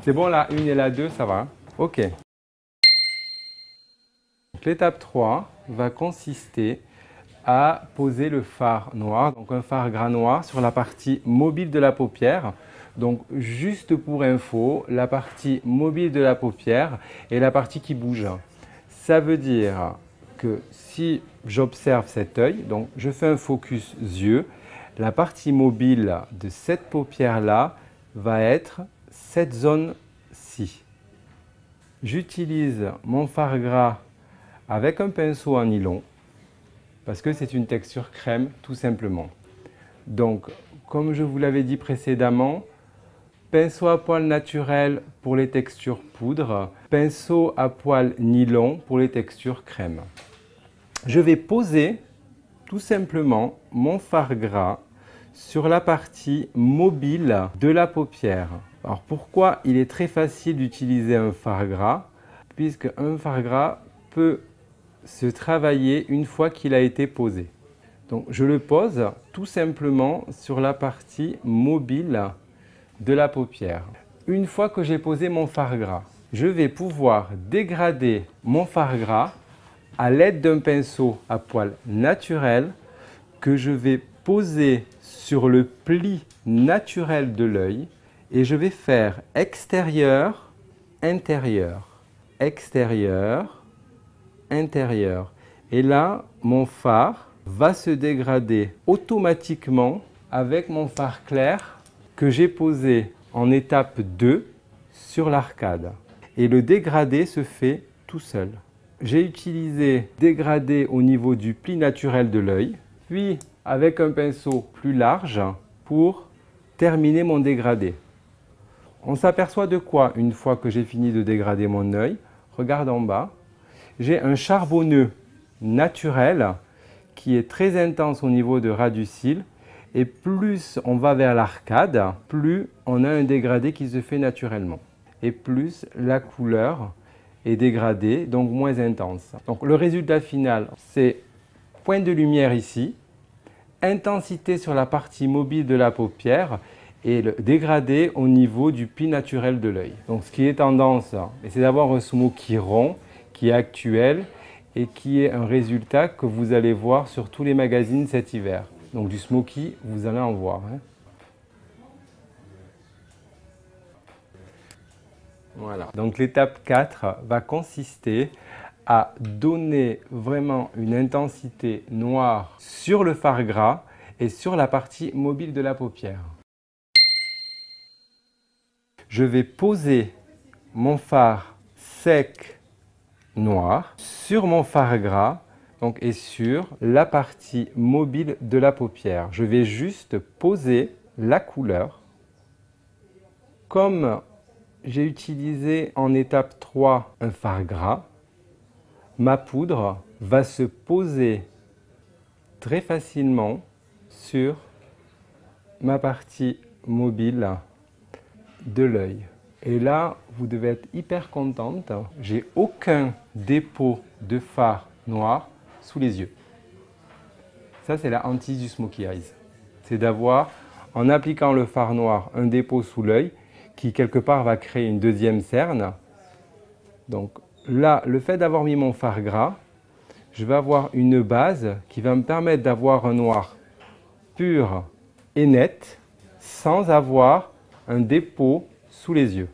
C'est bon, la 1 et la 2, ça va? Ok. L'étape 3 va consister à poser le fard noir, donc un fard gras noir sur la partie mobile de la paupière. Donc juste pour info, la partie mobile de la paupière est la partie qui bouge. Ça veut dire que si j'observe cet œil, donc je fais un focus yeux, la partie mobile de cette paupière-là va être cette zone-ci. J'utilise mon fard gras avec un pinceau en nylon parce que c'est une texture crème tout simplement. Donc, comme je vous l'avais dit précédemment, pinceau à poil naturel pour les textures poudre, pinceau à poil nylon pour les textures crème. Je vais poser tout simplement mon fard gras sur la partie mobile de la paupière. Alors pourquoi il est très facile d'utiliser un fard gras? Puisque un fard gras peut se travailler une fois qu'il a été posé. Donc je le pose tout simplement sur la partie mobile de la paupière. Une fois que j'ai posé mon fard gras, je vais pouvoir dégrader mon fard gras à l'aide d'un pinceau à poil naturel que je vais poser sur le pli naturel de l'œil et je vais faire extérieur, intérieur, extérieur, intérieur. Et là, mon fard va se dégrader automatiquement avec mon fard clair que j'ai posé en étape 2 sur l'arcade. Et le dégradé se fait tout seul. J'ai utilisé dégradé au niveau du pli naturel de l'œil, puis avec un pinceau plus large pour terminer mon dégradé. On s'aperçoit de quoi une fois que j'ai fini de dégrader mon œil? Regarde en bas. J'ai un charbonneux naturel qui est très intense au niveau de ras du cil et plus on va vers l'arcade, plus on a un dégradé qui se fait naturellement et plus la couleur est dégradée, donc moins intense. Donc le résultat final, c'est point de lumière ici, intensité sur la partie mobile de la paupière et le dégradé au niveau du pli naturel de l'œil. Donc ce qui est tendance, c'est d'avoir un smoky rond qui est actuel et qui est un résultat que vous allez voir sur tous les magazines cet hiver. Donc du smoky, vous allez en voir. Voilà. Donc l'étape 4 va consister à donner vraiment une intensité noire sur le fard gras et sur la partie mobile de la paupière. Je vais poser mon fard sec noir sur mon fard gras donc, et sur la partie mobile de la paupière. Je vais juste poser la couleur. Comme j'ai utilisé en étape 3 un fard gras, ma poudre va se poser très facilement sur ma partie mobile de l'œil. Et là, vous devez être hyper contente. J'ai aucun dépôt de fard noir sous les yeux. Ça, c'est la hantise du smokey eyes. C'est d'avoir, en appliquant le fard noir, un dépôt sous l'œil qui, quelque part, va créer une deuxième cerne. Donc là, le fait d'avoir mis mon fard gras, je vais avoir une base qui va me permettre d'avoir un noir pur et net sans avoir un dépôt sous les yeux.